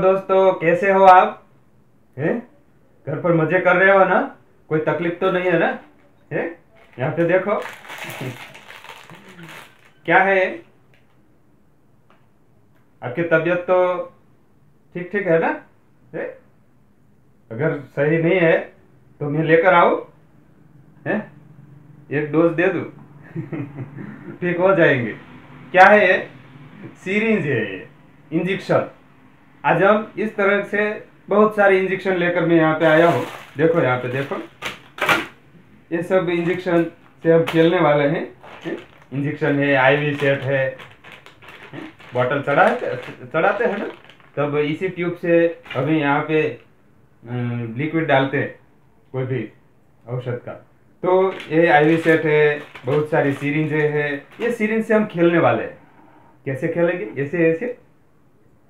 दोस्तों, कैसे हो आप? हैं? घर पर मजे कर रहे हो ना? कोई तकलीफ तो नहीं है ना? हैं? यहाँ पे देखो। क्या है? आपकी तबीयत तो ठीक ठीक है ना? हैं? अगर सही नहीं है तो मैं लेकर आऊं? हैं? एक डोज दे दूं? ठीक हो जाएंगे। क्या है ये? सीरिंज है ये, इंजेक्शन। आज हम इस तरह से बहुत सारे इंजेक्शन लेकर मैं यहाँ पे आया हूँ। देखो यहाँ पे देखो, ये सब इंजेक्शन से हम खेलने वाले हैं। इंजेक्शन है, आईवी सेट है, बॉटल चढ़ाते हैं ना, तब इसी ट्यूब से अभी यहाँ पे लिक्विड डालते हैं कोई भी औषध का। तो ये आईवी सेट है, बहुत सारी सीरिंज है। ये सीरिंज से हम खेलने वाले हैं। कैसे खेलेंगे? ऐसे ऐसे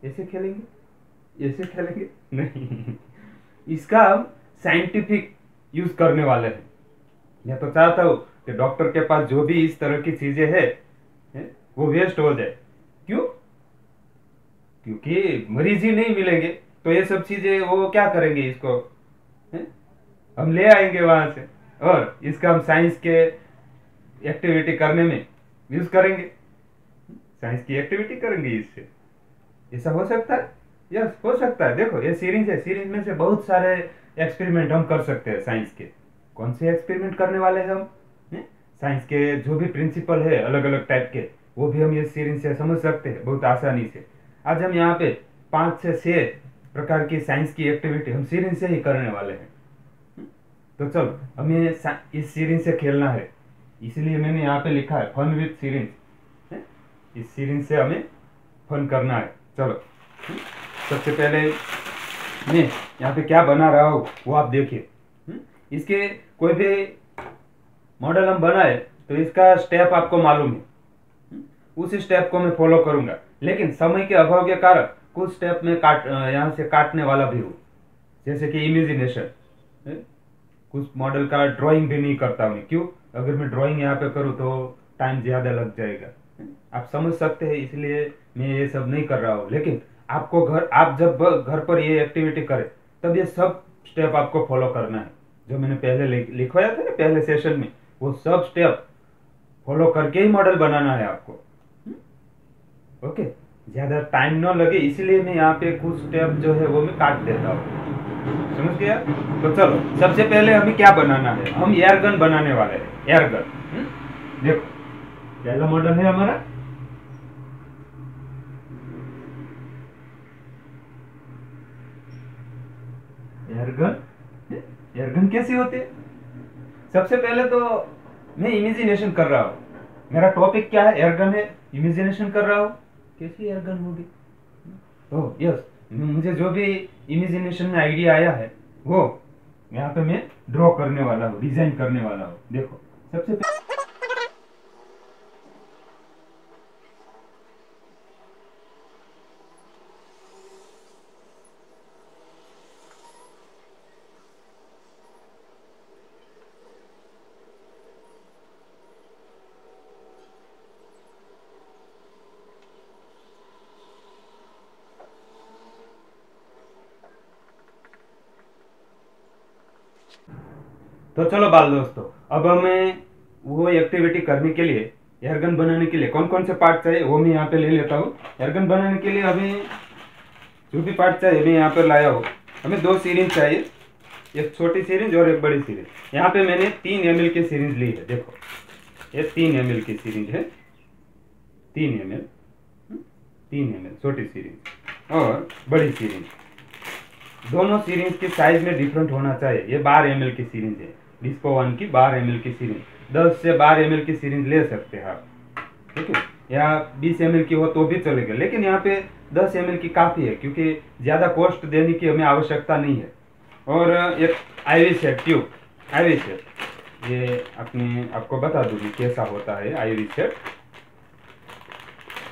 ऐसे खेलेंगे? ऐसे खेलेंगे नहीं। इसका हम साइंटिफिक यूज करने वाले हैं। मैं तो चाहता हूं कि डॉक्टर के पास जो भी इस तरह की चीजें है, वो वेस्ट हो जाए। क्यों? क्योंकि मरीज ही नहीं मिलेंगे तो ये सब चीजें वो क्या करेंगे इसको? है? हम ले आएंगे वहां से और इसका हम साइंस के एक्टिविटी करने में यूज करेंगे। साइंस की एक्टिविटी करेंगे इससे। ऐसा हो सकता है? यस, हो सकता है। देखो ये सीरीज है, सीरीज में से बहुत सारे एक्सपेरिमेंट हम कर सकते हैं साइंस के। कौन से एक्सपेरिमेंट करने वाले हैं हम? साइंस के जो भी प्रिंसिपल है अलग अलग टाइप के, वो भी हम ये सीरीज से समझ सकते हैं बहुत आसानी से। आज हम यहाँ पे 5 से 6 प्रकार की साइंस की एक्टिविटी हम सीरीज से ही करने वाले हैं। तो चलो, हमें इस सीरीज से खेलना है, इसलिए मैंने यहाँ पे लिखा है फन विथ सीरीज। इस सीरीज से हमें फन करना है। चलो, सबसे पहले मैं यहाँ पे क्या बना रहा हूँ वो आप देखिए। इसके कोई भी मॉडल हम बनाए तो इसका स्टेप आपको मालूम है, उस स्टेप को मैं फॉलो करूंगा। लेकिन समय के अभाव के कारण कुछ स्टेप में यहाँ से काटने वाला भी हूँ, जैसे कि इमेजिनेशन। कुछ मॉडल का ड्राइंग भी नहीं करता मैं। क्यों? अगर मैं ड्राइंग यहाँ पे करूँ तो टाइम ज्यादा लग जाएगा, आप समझ सकते हैं, इसलिए मैं ये सब नहीं कर रहा हूँ। लेकिन आपको आप जब घर पर ये एक्टिविटी करें तब ये सब स्टेप आपको फॉलो करना है, जो मैंने पहले लिखवाया था ना पहले सेशन में, वो सब स्टेप फॉलो करके ही मॉडल बनाना है आपको। ओके, ज्यादा टाइम न लगे इसलिए मैं यहाँ पे कुछ स्टेप जो है वो मैं काट देता हूँ। समझ गया? तो चलो, सबसे पहले हमें क्या बनाना है? हम एयर गन बनाने वाले हैं। एयर गन, देखो पहला मॉडल है हमारा। एयरगन कैसी होती है? सबसे पहले तो मैं इमेजिनेशन कर रहा हूँ। मेरा टॉपिक क्या है? एयरगन है, इमेजिनेशन कर रहा हूँ कैसी एयरगन होगी। ओह यस, मुझे जो भी इमेजिनेशन में आइडिया आया है वो यहाँ पे मैं ड्रॉ करने वाला हूँ, डिजाइन करने वाला हूँ। देखो, सबसे पहले तो चलो बाल दोस्तों, अब हमें वो एक्टिविटी करने के लिए, एयरगन बनाने के लिए कौन कौन से पार्ट चाहिए वो मैं यहाँ पे ले लेता हूँ। एयरगन बनाने के लिए हमें जो भी पार्ट चाहिए मैं यहाँ पर लाया हूँ। हमें 2 सीरीज चाहिए, एक छोटी सीरीज और एक बड़ी सीरीज। यहाँ पे मैंने 3 ml की सीरीज ली है। देखो ये 3 ml की सीरीज है, 3 ml, 3 ml छोटी सीरीज और बड़ी सीरीज। दोनों सीरीज के साइज में डिफरेंट होना चाहिए। ये 12 ml की सीरीज है, डिस्को 1 की 12 ml की सीरीज। 10 से 12 ml की सीरीज ले सकते हैं आप, ठीक है, या 20 ml की हो तो भी चलेगा। लेकिन यहाँ पे 10 ml की काफ़ी है, क्योंकि ज़्यादा कॉस्ट देने की हमें आवश्यकता नहीं है। और एक IV set tube, IV set, ये आपको बता दूंगी कैसा होता है आईवी सेट।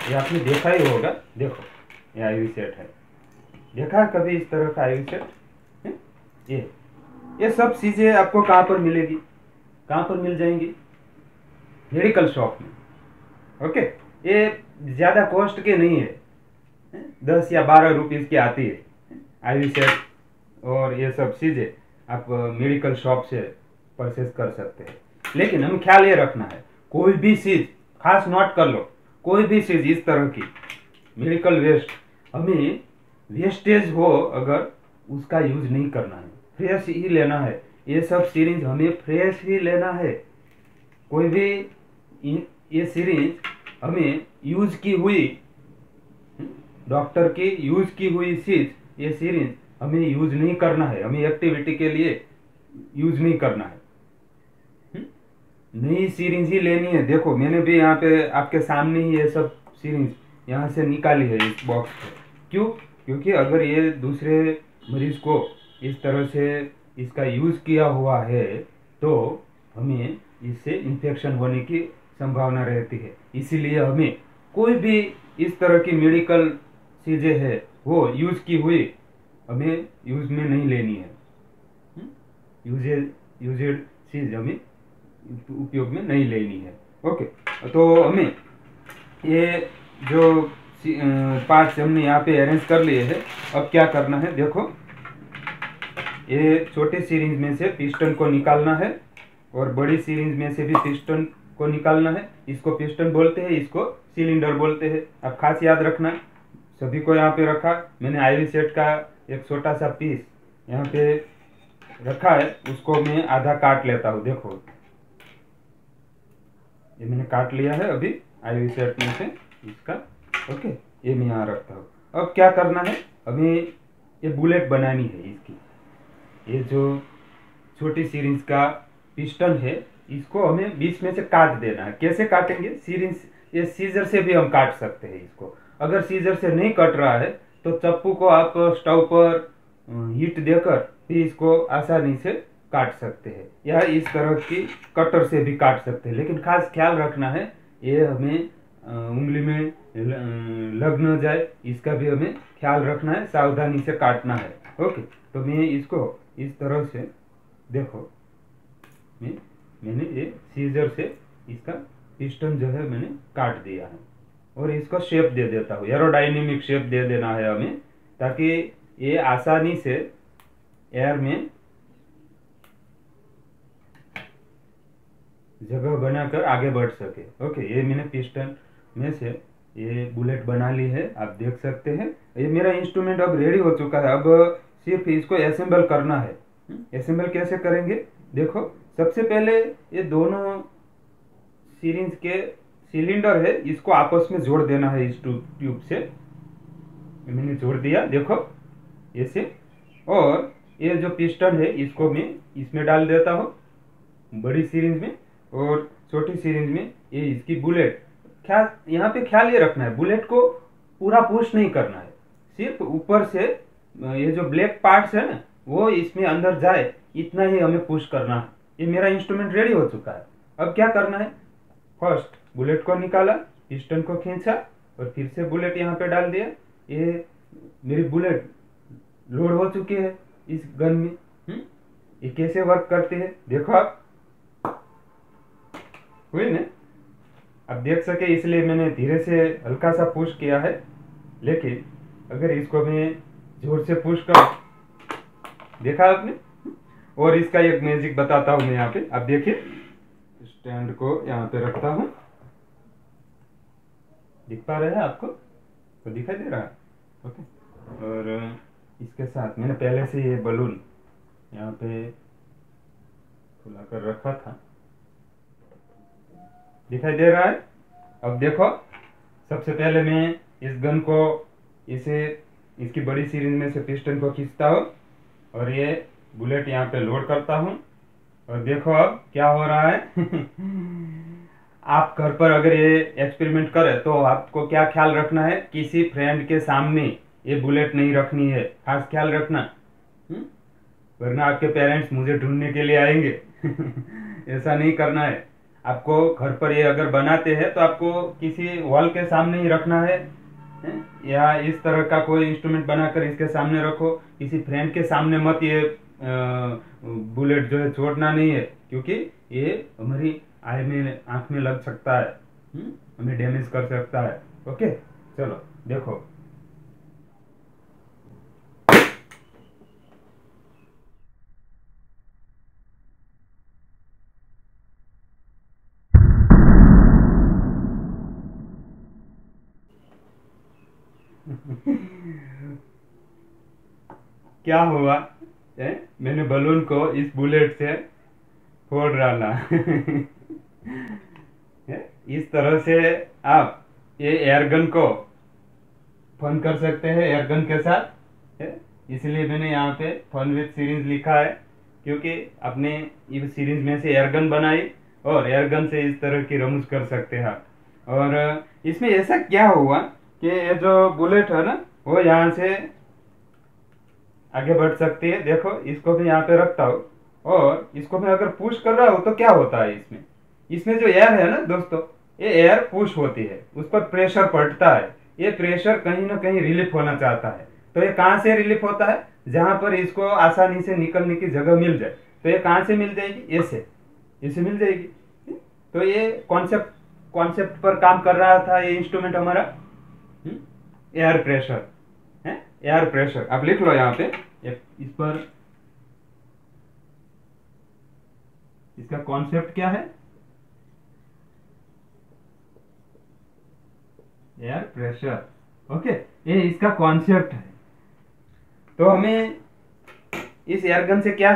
ये आपने देखा ही होगा। देखो ये आईवी सेट है, देखा कभी इस तरह का आईवी सेट? ये सब चीजें आपको कहाँ पर मिलेगी, कहाँ पर मिल जाएंगी? मेडिकल शॉप में। ओके, ये ज्यादा कॉस्ट के नहीं है, 10 या 12 रुपीज की आती है। आईवी सेट और ये सब चीज़ें आप मेडिकल शॉप से परचेज कर सकते हैं। लेकिन हमें ख्याल ये रखना है, कोई भी चीज़, खास नोट कर लो, कोई भी चीज़ इस तरह की मेडिकल वेस्ट हमें वेस्टेज हो अगर उसका यूज नहीं करना है, फ्रेश ही लेना है। ये सब सीरीज हमें फ्रेश ही लेना है। कोई भी ये सीरीज हमें यूज की हुई, डॉक्टर की यूज की हुई चीज, ये सीरीज हमें यूज नहीं करना है, हमें एक्टिविटी के लिए यूज नहीं करना है। नई सीरीज ही लेनी है। देखो मैंने भी यहाँ पे आपके सामने ही ये सब सीरीज यहाँ से निकाली है इस बॉक्स से। क्यों? क्योंकि अगर ये दूसरे मरीज को इस तरह से इसका यूज किया हुआ है तो हमें इससे इन्फेक्शन होने की संभावना रहती है। इसीलिए हमें कोई भी इस तरह की मेडिकल चीजें है वो यूज की हुई हमें यूज में नहीं लेनी है। यूजेड चीज हमें उपयोग में नहीं लेनी है। ओके, तो हमें ये जो पार्ट्स हमने यहाँ पे अरेंज कर लिए हैं, अब क्या करना है देखो, ये छोटे सीरीज में से पिस्टन को निकालना है और बड़ी सीरीज में से भी पिस्टन को निकालना है। इसको पिस्टन बोलते हैं, इसको सिलेंडर बोलते हैं। अब खास याद रखना, सभी को यहाँ पे रखा। मैंने आईवी सेट का एक छोटा सा पीस यहाँ पे रखा है, उसको मैं आधा काट लेता हूँ। देखो ये मैंने काट लिया है अभी आईवी सेट में से इसका। ओके, ये मैं यहाँ रखता हूँ। अब क्या करना है, हमें ये बुलेट बनानी है इसकी। ये जो छोटी सीरीज का पिस्टन है इसको हमें बीच में से काट देना है। कैसे काटेंगे? सीरीज, ये सीजर से भी हम काट सकते हैं इसको। अगर सीजर से नहीं कट रहा है तो चप्पू को आप स्टोव पर हीट देकर भी इसको आसानी से काट सकते हैं, या इस तरह की कटर से भी काट सकते हैं। लेकिन खास ख्याल रखना है ये हमें उंगली में लग न जाए, इसका भी हमें ख्याल रखना है, सावधानी से काटना है। ओके, तो मैं इसको इस तरह से देखो, मैंने ये सीजर से इसका पिस्टन जो है मैंने काट दिया है और इसको शेप दे देता हूँ। एरोडायनेमिक शेप दे देना है हमें, ताकि ये आसानी से एयर में जगह बनाकर आगे बढ़ सके। ओके, ये मैंने पिस्टन में से ये बुलेट बना ली है, आप देख सकते हैं। ये मेरा इंस्ट्रूमेंट अब रेडी हो चुका है। अब सिर्फ इसको असेंबल करना है। असेंबल कैसे करेंगे देखो, सबसे पहले ये दोनों सीरीज के सिलेंडर है इसको आपस में जोड़ देना है इस ट्यूब से। मैंने जोड़ दिया देखो ऐसे, और ये जो पिस्टन है इसको मैं इसमें डाल देता हूँ बड़ी सीरीज में, और छोटी सीरीज में ये इसकी बुलेट। ख्याल यहाँ पे ख्याल ये रखना है, बुलेट को पूरा पुश नहीं करना है, सिर्फ ऊपर से ये जो ब्लैक पार्ट्स है ना वो इसमें अंदर जाए, इतना ही हमें पुश करना है। ये मेरा इंस्ट्रूमेंट रेडी हो चुका है। अब क्या करना है, फर्स्ट बुलेट को निकाला, पिस्टन को खींचा और फिर से बुलेट यहाँ पे डाल दिया। ये मेरी बुलेट लोड हो चुकी है इस गन में। ये कैसे वर्क करते हैं देखो आप, हुई ना? अब देख सके इसलिए मैंने धीरे से हल्का सा पुश किया है, लेकिन अगर इसको मैं जोर से पुश करूं, देखा आपने? और इसका एक मैजिक बताता हूं मैं यहाँ पे। अब देखिए, स्टैंड को यहाँ पे रखता हूं, दिख पा रहा है आपको? तो दिखाई दे रहा है? ओके, और इसके साथ मैंने पहले से ये बलून यहाँ पे खुला कर रखा था, दिखाई दे रहा है? अब देखो, सबसे पहले मैं इस गन को इसे इसकी बड़ी सीरीज में से पिस्टन को खींचता हूँ और ये बुलेट यहाँ पे लोड करता हूँ, और देखो अब क्या हो रहा है। आप घर पर अगर ये एक्सपेरिमेंट करें तो आपको क्या ख्याल रखना है, किसी फ्रेंड के सामने ये बुलेट नहीं रखनी है, खास ख्याल रखना, वरना आपके पेरेंट्स मुझे ढूंढने के लिए आएंगे। ऐसा नहीं करना है आपको। घर पर ये अगर बनाते हैं तो आपको किसी वॉल के सामने ही रखना है, या इस तरह का कोई इंस्ट्रूमेंट बनाकर इसके सामने रखो। किसी फ्रेंड के सामने मत ये बुलेट जो है छोड़ना नहीं है, क्योंकि ये हमारी आई में, आंख में लग सकता है, हमें डैमेज कर सकता है। ओके, चलो देखो, क्या हुआ है? मैंने बलून को इस बुलेट से फोड़ डाला। इस तरह से आप ये एयरगन को फन कर सकते हैं एयरगन के साथ। इसलिए मैंने यहाँ पे फन विद सीरीज लिखा है, क्योंकि अपने इस सीरीज में से एयरगन बनाई और एयरगन से इस तरह की रमूज कर सकते हैं आप। और इसमें ऐसा क्या हुआ कि ये जो बुलेट है ना, वो यहाँ से आगे बढ़ सकती है। देखो, इसको भी यहाँ पे रखता हूँ और इसको मैं अगर पुश कर रहा हूँ तो क्या होता है इसमें, इसमें जो एयर है ना दोस्तों, ये एयर पुश होती है, उस पर प्रेशर पड़ता है। ये प्रेशर कहीं ना कहीं रिलीफ होना चाहता है। तो ये कहाँ से रिलीफ होता है? जहां पर इसको आसानी से निकलने की जगह मिल जाए। तो ये कहाँ से मिल जाएगी? ऐसे मिल जाएगी। तो ये कॉन्सेप्ट पर काम कर रहा था ये इंस्ट्रूमेंट हमारा, एयर प्रेशर है। एयर प्रेशर आप लिख लो यहाँ पे, इस पर इसका कॉन्सेप्ट क्या है? Air pressure. ओके, ये इसका कॉन्सेप्ट है। तो हमें इस एयरगन से क्या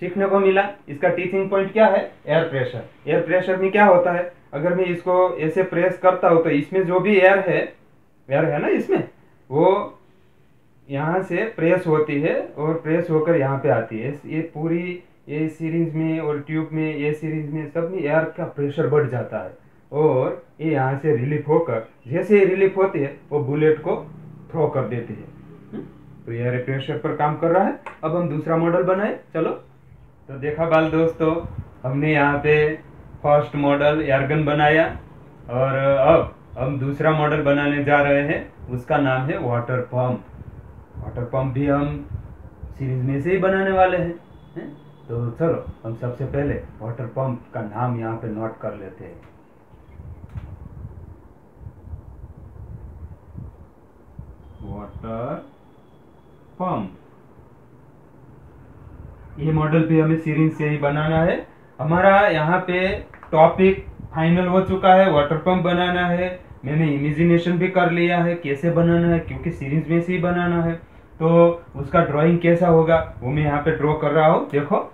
सीखने को मिला? इसका टीचिंग पॉइंट क्या है? Air pressure. एयर प्रेशर में क्या होता है, अगर मैं इसको ऐसे प्रेस करता हूं तो इसमें जो भी एयर है ना, इसमें वो यहाँ से प्रेस होती है और प्रेस होकर यहाँ पे आती है। ये पूरी ये सीरीज में और ट्यूब में, ये सीरीज में सब में एयर का प्रेशर बढ़ जाता है और ये यहाँ से रिलीफ होकर, जैसे ये रिलीफ होती है वो बुलेट को थ्रो कर देती है। तो एयर प्रेशर पर काम कर रहा है। अब हम दूसरा मॉडल बनाए, चलो। तो देखा बाल दोस्तों, हमने यहाँ पे फर्स्ट मॉडल एयरगन बनाया और अब हम दूसरा मॉडल बनाने जा रहे हैं। उसका नाम है वाटर पंप। वाटर पंप भी हम सीरीज में से ही बनाने वाले हैं। तो चलो हम सबसे पहले वाटर पंप का नाम यहाँ पे नोट कर लेते हैं। वाटर पंप, ये मॉडल भी हमें सीरीज से ही बनाना है। हमारा यहाँ पे टॉपिक फाइनल हो चुका है, वाटर पंप बनाना है। मैंने इमेजिनेशन भी कर लिया है कैसे बनाना है, क्योंकि सीरीज में से ही बनाना है। तो उसका ड्राइंग कैसा होगा वो मैं यहाँ पे ड्रॉ कर रहा हूँ, देखो।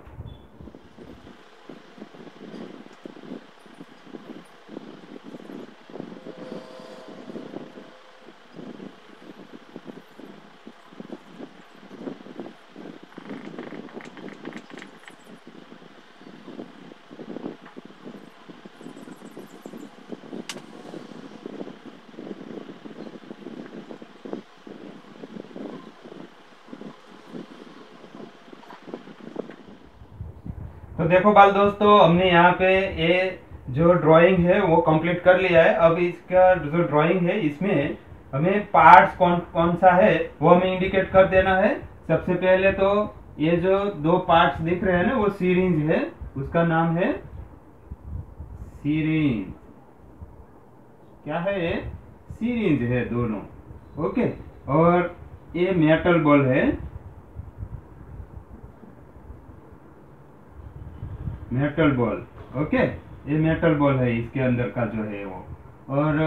तो देखो बाल दोस्तों, हमने यहाँ पे ये जो ड्राइंग है वो कंप्लीट कर लिया है। अब इसका जो ड्राइंग है इसमें हमें पार्ट्स कौन कौन सा है वो हमें इंडिकेट कर देना है। सबसे पहले तो ये जो दो पार्ट्स दिख रहे हैं ना, वो सीरीज है, उसका नाम है सीरीज। क्या है ये? सीरीज है दोनों। ओके, और ये मेटल बॉल है, मेटल बॉल। ओके, ये मेटल बॉल है, इसके अंदर का जो है वो। और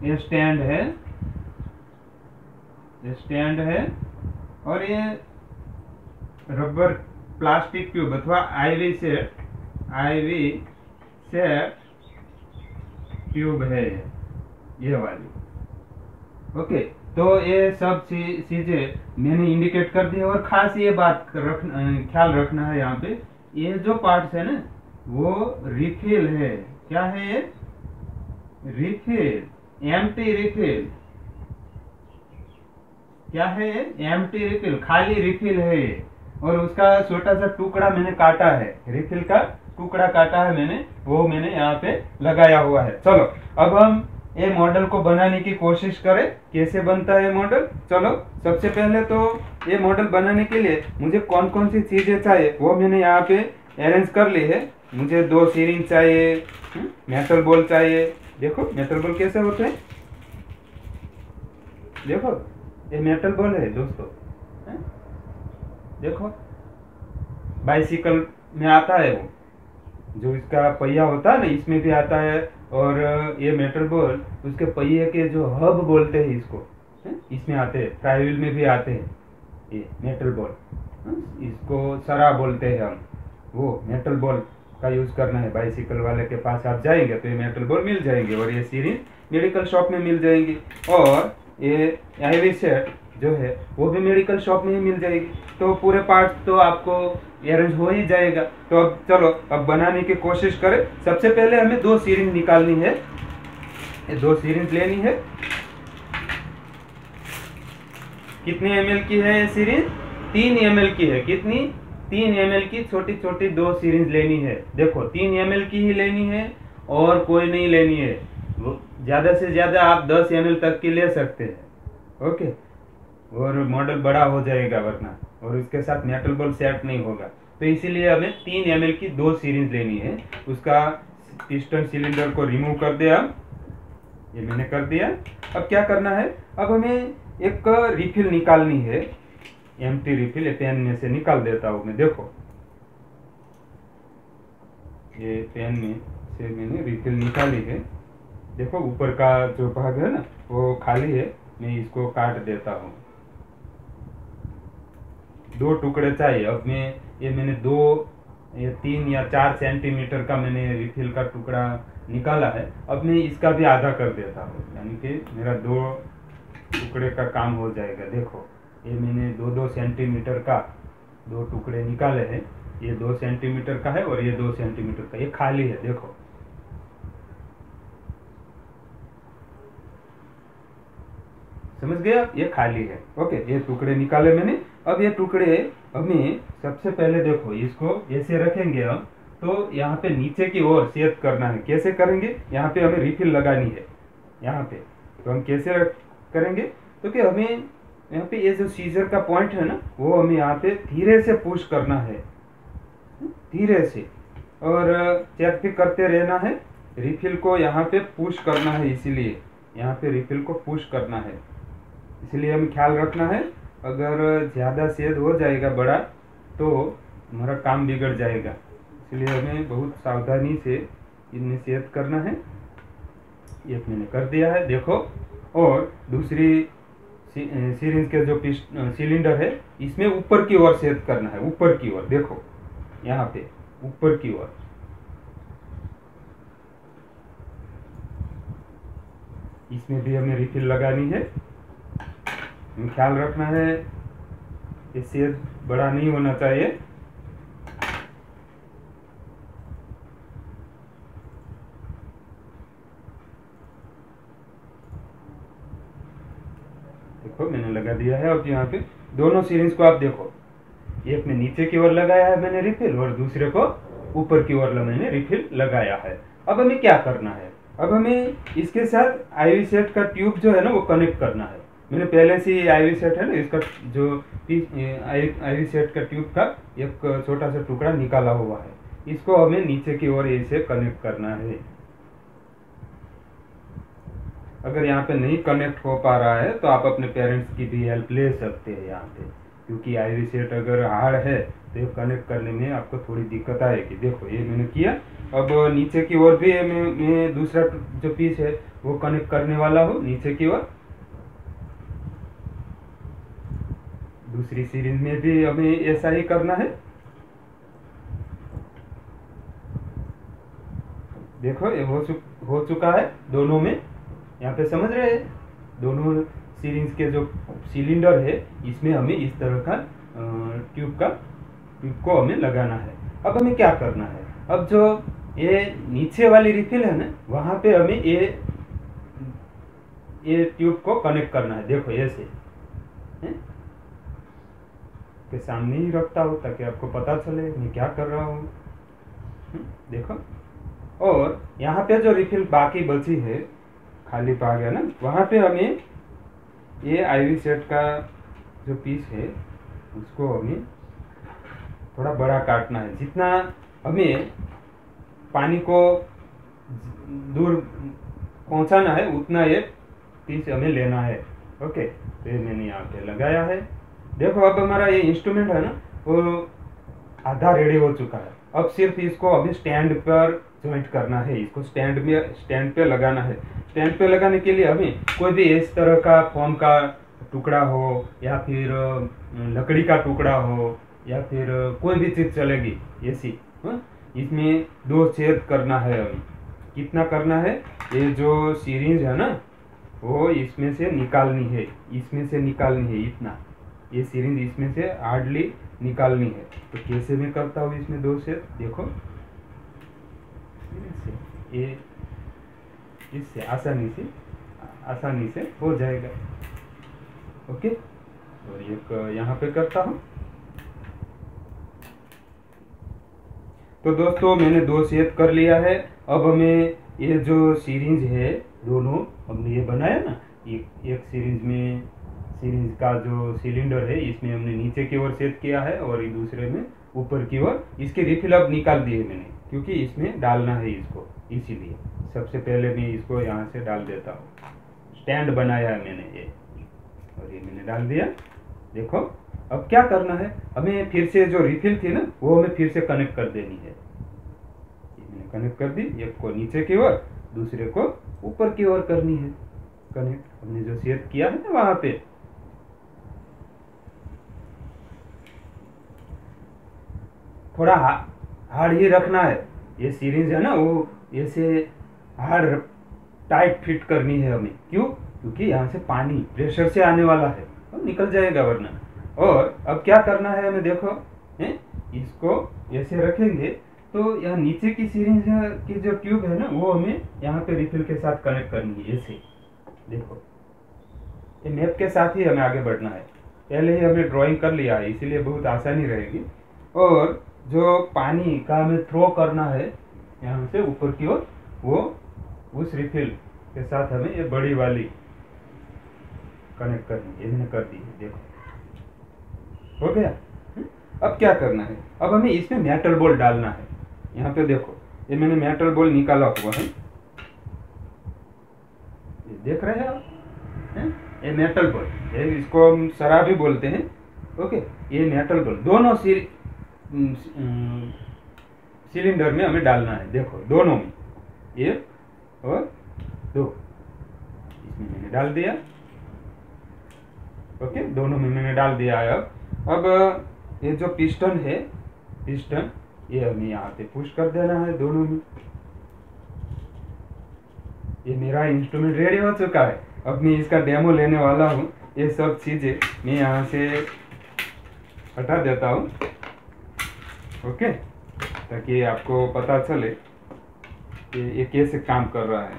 ये स्टैंड है, ये स्टैंड है। और ये रबर प्लास्टिक ट्यूब अथवा आईवी सेट ट्यूब है ये वाली। ओके, तो ये सब चीजें मैंने इंडिकेट कर दी। और खास ये बात ख्याल रखना है, यहाँ पे ये जो पार्ट्स है ना वो रिफिल है। क्या है ये? Refill, empty refill. क्या है ये? एम्प्टी रिफिल, खाली रिफिल है। और उसका छोटा सा टुकड़ा मैंने काटा है, रिफिल का टुकड़ा काटा है मैंने, वो मैंने यहाँ पे लगाया हुआ है। चलो अब हम ये मॉडल को बनाने की कोशिश करें, कैसे बनता है मॉडल। चलो, सबसे पहले तो ये मॉडल बनाने के लिए मुझे कौन कौन सी चीजें चाहिए वो मैंने यहाँ पे अरेंज कर ली है। मुझे दो सीरिंज चाहिए, मेटल बॉल चाहिए। देखो मेटल बॉल कैसे होते हैं, देखो ये मेटल बॉल है दोस्तों। देखो बाइसिकल में आता है वो, जो इसका पहिया होता है ना, इसमें भी आता है। और ये मेटल बॉल उसके पहिए के जो हब बोलते हैं इसको, इसमें आते हैं, फ्राई व्हील में भी आते हैं ये मेटल बॉल, इसको सरा बोलते हैं हम। वो मेटल बॉल का यूज करना है। बाइसिकल वाले के पास आप जाएंगे तो ये मेटल बॉल मिल जाएंगे, और ये सीरीज मेडिकल शॉप में मिल जाएंगी, और ये IV सेट जो है वो भी मेडिकल शॉप में ही मिल जाएगी। तो पूरे पार्ट तो आपको अरेंज हो ही जाएगा। तो अब चलो अब बनाने की कोशिश करें। सबसे पहले हमें 2 सीरीज निकालनी है, ये 2 सीरीज लेनी है। कितने ml की है ये सीरीज? 3 ml की है। कितनी? 3 ml की छोटी छोटी 2 सीरीज लेनी है। देखो 3 ml की ही लेनी है और कोई नहीं लेनी है। ज्यादा से ज्यादा आप 10 ml तक की ले सकते हैं, ओके। और मॉडल बड़ा हो जाएगा वरना, और इसके साथ मेटल बॉल सेट नहीं होगा। तो इसीलिए हमें 3 ml की 2 सीरीज लेनी है। उसका पिस्टन सिलेंडर को रिमूव कर दिया, ये मैंने कर दिया। अब क्या करना है, अब हमें एक रिफिल निकालनी है, एम्प्टी रिफिल। पेन में से निकाल देता हूँ मैं। देखो ये पेन में से मैंने रिफिल निकाली है। देखो ऊपर का जो भाग है ना वो खाली है, मैं इसको काट देता हूँ। 2 टुकड़े चाहिए। अब मैंने 3 या 4 सेंटीमीटर का मैंने रिफिल का टुकड़ा निकाला है। अब मैं इसका भी आधा कर देता हूँ, यानी कि मेरा 2 टुकड़े का काम हो जाएगा। देखो ये मैंने 2-2 सेंटीमीटर का 2 टुकड़े निकाले हैं। ये 2 सेंटीमीटर का है और ये 2 सेंटीमीटर का, ये खाली है। देखो समझ गए आप, ये खाली है, ओके। ये टुकड़े निकाले मैंने। अब ये टुकड़े हमें सबसे पहले देखो इसको ऐसे रखेंगे हम, तो यहाँ पे नीचे की ओर सेट करना है। कैसे करेंगे, यहाँ पे हमें रिफिल लगानी है यहाँ पे। तो हम कैसे करेंगे, तो कि हमें यहाँ पे ये जो सीजर का पॉइंट है ना वो हमें यहाँ पे धीरे से पुश करना है, धीरे से, और चेक भी करते रहना है। रिफिल को यहाँ पे पुश करना है, इसीलिए यहाँ पे रिफिल को पुश करना है, इसलिए हमें ख्याल रखना है। अगर ज़्यादा छेद हो जाएगा बड़ा तो हमारा काम बिगड़ जाएगा, इसलिए हमें बहुत सावधानी से इनमें छेद करना है। एक मैंने कर दिया है, देखो। और दूसरी सीरीज के जो सिलेंडर है इसमें ऊपर की ओर छेद करना है, ऊपर की ओर। देखो यहाँ पे ऊपर की ओर, इसमें भी हमें रिफिल लगानी है। ख्याल रखना है कि छेद बड़ा नहीं होना चाहिए। देखो मैंने लगा दिया है। अब यहाँ पे दोनों सीरीज को आप देखो, एक में नीचे की ओर लगाया है मैंने रिफिल, और दूसरे को ऊपर की ओर मैंने रिफिल लगाया है। अब हमें क्या करना है, अब हमें इसके साथ IV सेट का ट्यूब जो है ना वो कनेक्ट करना है। मैंने पहले से IV सेट है ना, इसका जो IV सेट का ट्यूब का एक छोटा सा टुकड़ा निकाला हुआ है, इसको हमें नीचे की ओर ऐसे कनेक्ट करना है। अगर यहाँ पे नहीं कनेक्ट हो पा रहा है तो आप अपने पेरेंट्स की भी हेल्प ले सकते हैं यहाँ पे, क्योंकि IV सेट अगर हार्ड है तो कनेक्ट करने में आपको थोड़ी दिक्कत आएगी। देखो ये मैंने किया। अब नीचे की ओर भी मैं दूसरा जो पीस है वो कनेक्ट करने वाला हूँ नीचे की ओर। दूसरी सीरीज में भी हमें ऐसा ही करना है। देखो ये हो चुका है दोनों में, यहाँ पे समझ रहे हैं। दोनों सीरीज के जो सिलेंडर है इसमें हमें इस तरह का ट्यूब को हमें लगाना है। अब हमें क्या करना है, अब जो ये नीचे वाली रिफिल है ना वहां पे हमें ये ट्यूब को कनेक्ट करना है। देखो ऐसे के सामने ही रखता हूँ ताकि आपको पता चले मैं क्या कर रहा हूँ। देखो, और यहाँ पे जो रिफिल बाकी बची है, खाली भाग है ना, वहाँ पे हमें ये IV सेट का जो पीस है उसको हमें थोड़ा बड़ा काटना है। जितना हमें पानी को दूर पहुंचाना है उतना ये पीस हमें लेना है, ओके। तो ये मैंने यहाँ पे लगाया है। देखो अब हमारा ये इंस्ट्रूमेंट है ना वो आधा रेडी हो चुका है। अब सिर्फ इसको हमें स्टैंड पर ज्वाइंट करना है, इसको स्टैंड पे लगाना है। स्टैंड पे लगाने के लिए हमें कोई भी इस तरह का फॉर्म का टुकड़ा हो या फिर लकड़ी का टुकड़ा हो या फिर कोई भी चीज़ चलेगी ऐसी। इसमें 2 छेद करना है हमें। कितना करना है? ये जो सीरीज है ना वो इसमें से निकालनी है, इसमें से निकालनी है इतना, ये सीरीज इसमें से हार्डली निकालनी है। तो कैसे मैं करता हूँ इसमें 2 छेद, देखो ये इससे आसानी से हो जाएगा। ओके, और एक यहाँ पे करता हूँ। तो दोस्तों मैंने 2 छेद कर लिया है। अब हमें ये जो सीरीज है दोनों हमने ये बनाया ना, एक सीरीज में, सीरीज का जो सिलेंडर है इसमें हमने नीचे की ओर छेद किया है और ये दूसरे में ऊपर की ओर। इसके रिफिल अब निकाल दिए मैंने, क्योंकि इसमें डालना है इसको, इसीलिए सबसे पहले मैं इसको यहाँ से डाल देता हूँ। स्टैंड बनाया है मैंने ये, और ये मैंने डाल दिया। देखो अब क्या करना है, हमें फिर से जो रिफिल थी ना वो हमें फिर से कनेक्ट कर देनी है। ये मैंने कनेक्ट कर दी, एक को नीचे की ओर दूसरे को ऊपर की ओर करनी है कनेक्ट। हमने जो छेद किया है ना वहां पे, थोड़ा हार्ड ही रखना है। ये सीरीज है ना वो ऐसे हार्ड टाइट फिट करनी है हमें। क्यों? क्योंकि यहाँ से पानी प्रेशर से आने वाला है, तो निकल जाएगा वरना। और अब क्या करना है हमें, देखो इसको ऐसे रखेंगे तो यहाँ नीचे की सीरीज की जो ट्यूब है ना वो हमें यहाँ पे रिफिल के साथ कनेक्ट करनी है ऐसे। देखो ये मैप के साथ ही हमें आगे बढ़ना है, पहले ही हमने ड्राइंग कर लिया है इसीलिए बहुत आसानी रहेगी। और जो पानी का हमें थ्रो करना है यहाँ से ऊपर की ओर, वो उस रिफिल के साथ हमें ये बड़ी वाली कनेक्ट करनी है। ये मैंने कर दी है, देखो हो गया। अब क्या करना है, अब हमें इसमें मेटल बॉल डालना है। यहाँ पे देखो ये मैंने मेटल बॉल निकाला हुआ है, ये देख रहे हैं आप, ये मेटल बॉल, ये इसको हम सरा भी बोलते हैं। ओके, ये मेटल बॉल दोनों सिलेंडर में हमें डालना है। देखो दोनों में, 1 और 2, इसमें मैंने डाल दिया। ओके, दोनों में मैंने डाल दिया है। अब ये जो पिस्टन है, पिस्टन ये हमें यहाँ पे पुश कर देना है दोनों में। ये मेरा इंस्ट्रूमेंट रेडी हो चुका है। अब मैं इसका डेमो लेने वाला हूँ। ये सब चीजें मैं यहाँ से हटा देता हूँ, ओके, ताकि आपको पता चले कि ये कैसे काम कर रहा है।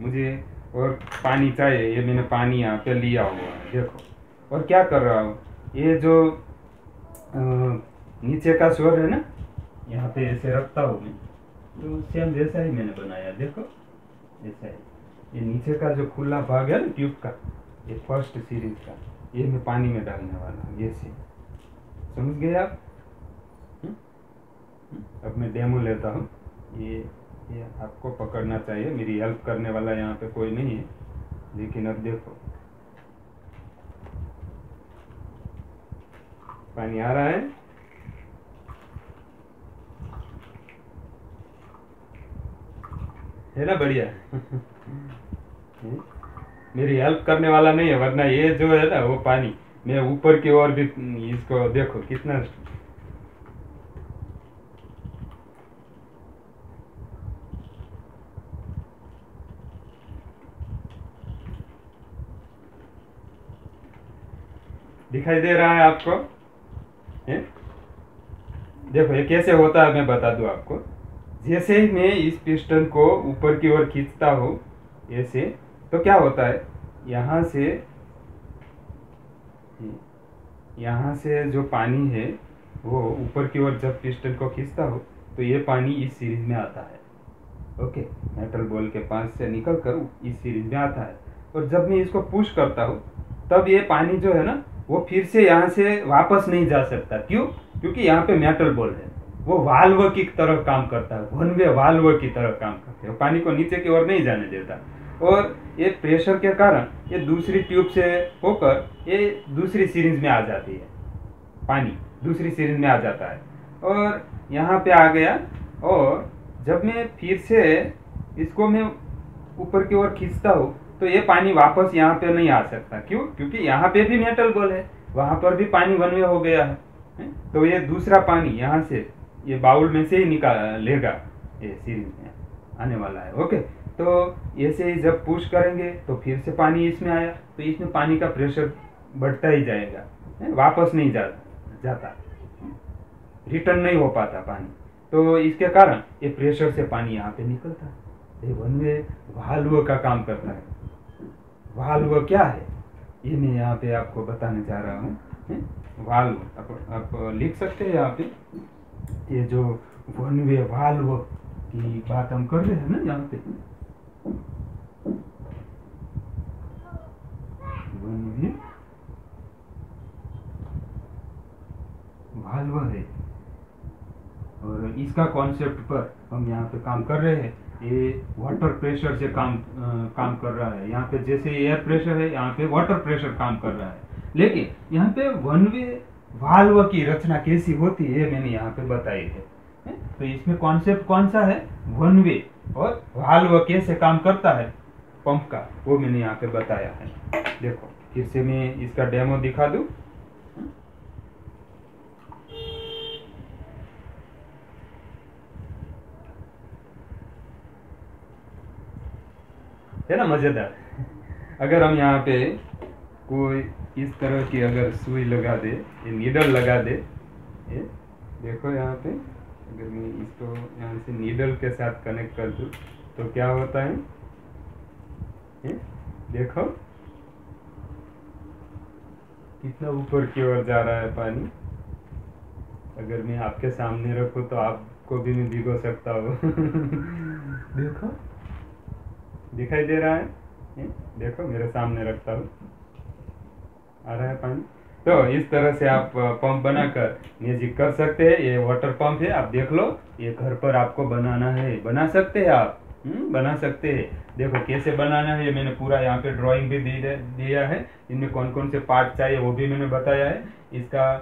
मुझे और पानी चाहिए, ये मैंने पानी यहाँ पे लिया हुआ है, देखो। और क्या कर रहा हूँ, ये जो नीचे का शोर है ना, यहाँ पे ऐसे रखता हूँ मैं, तो सेम जैसा ही मैंने बनाया, देखो ऐसा ही। ये नीचे का जो खुला भाग है ना ट्यूब का, ये फर्स्ट सीरीज का, ये मैं पानी में डालने वाला हूँ, ये से। समझ गए आप? अब मैं डेमो लेता हूँ। ये आपको पकड़ना चाहिए, मेरी हेल्प करने वाला यहाँ पे कोई नहीं है। लेकिन अब देखो पानी आ रहा है ना, बढ़िया। मेरी हेल्प करने वाला नहीं है, वरना ये जो है ना वो पानी मैं ऊपर की ओर भी, इसको देखो कितना दिखाई दे रहा है आपको, है? देखो ये कैसे होता है मैं बता दूं आपको। जैसे ही मैं इस पिस्टन को ऊपर की ओर खींचता हूँ ऐसे, तो क्या होता है, यहाँ से जो पानी है वो ऊपर की ओर जब पिस्टन को खींचता हूँ तो ये पानी इस सीरीज में आता है। ओके, मेटल बॉल के पास से निकल कर इस सीरीज में आता है। और जब मैं इसको पुश करता हूँ तब ये पानी जो है ना वो फिर से यहाँ से वापस नहीं जा सकता। क्यों? क्योंकि यहाँ पे मेटल बॉल है, वो वाल्व की तरह काम करता है, वन वे वाल्व की तरह काम करता है, पानी को नीचे की ओर नहीं जाने देता। और ये प्रेशर के कारण ये दूसरी ट्यूब से होकर ये दूसरी सीरीज में आ जाती है, पानी दूसरी सीरीज में आ जाता है और यहाँ पे आ गया। और जब मैं फिर से इसको मैं ऊपर की ओर खींचता हूँ तो ये पानी वापस यहाँ पे नहीं आ सकता। क्यों? क्योंकि यहाँ पे भी मेटल बॉल है, वहां पर भी पानी वन वे हो गया है। तो ये दूसरा पानी यहाँ से ये बाउल में से ही निकाल लेगा, ये सीरीज में आने वाला है। ओके, तो ऐसे ही जब पुश करेंगे तो फिर से पानी इसमें आया, तो इसमें पानी का प्रेशर बढ़ता ही जाएगा, वापस नहीं जाता, रिटर्न नहीं हो पाता पानी। तो इसके कारण ये प्रेशर से पानी यहाँ पे निकलता है। ये वन वे वाल्व का काम करता है। वाल्व क्या है ये मैं यहाँ पे आपको बताने जा रहा हूँ। वाल्व आप लिख सकते हैं यहाँ पे, ये जो वन वे वाल्व की बात हम कर रहे हैं ना, यहाँ पे वन वे वाल्व है, और इसका कॉन्सेप्ट पर हम यहाँ पे काम कर रहे हैं। ये वाटर प्रेशर से काम कर रहा है। यहाँ पे जैसे एयर प्रेशर है, यहाँ पे वाटर प्रेशर काम कर रहा है। लेकिन यहाँ पे वन वे वाल्व की रचना कैसी होती है मैंने यहाँ पे बताई है। तो इसमें कॉन्सेप्ट कौन सा है, वन वे, और वाल्व कैसे काम करता है पंप का, वो मैंने यहाँ पे बताया है। देखो फिर से मैं इसका डेमो दिखा दूं। है ना मजेदार। अगर हम यहाँ पे कोई इस तरह की अगर सुई लगा दे, ये नीडल लगा दे, ये देखो यहाँ पे, अगर मैं इसको यहाँ से नीडल के साथ कनेक्ट कर दूँ तो क्या होता है, ये देखो कितना ऊपर की ओर जा रहा है पानी। अगर मैं आपके सामने रखूँ तो आपको भी मैं भिगो सकता हूँ। देखो दिखाई दे रहा है, देखो मेरे सामने रखता हूँ, आ रहा है पानी। तो इस तरह से आप पंप बनाकर मैजिक कर सकते हैं। ये वाटर पंप है, आप देख लो, ये घर पर आपको बनाना है, बना सकते हैं आप, बना सकते हैं। देखो कैसे बनाना है, मैंने पूरा यहाँ पे ड्राइंग भी दिया है। इनमें कौन कौन से पार्ट चाहिए वो भी मैंने बताया है। इसका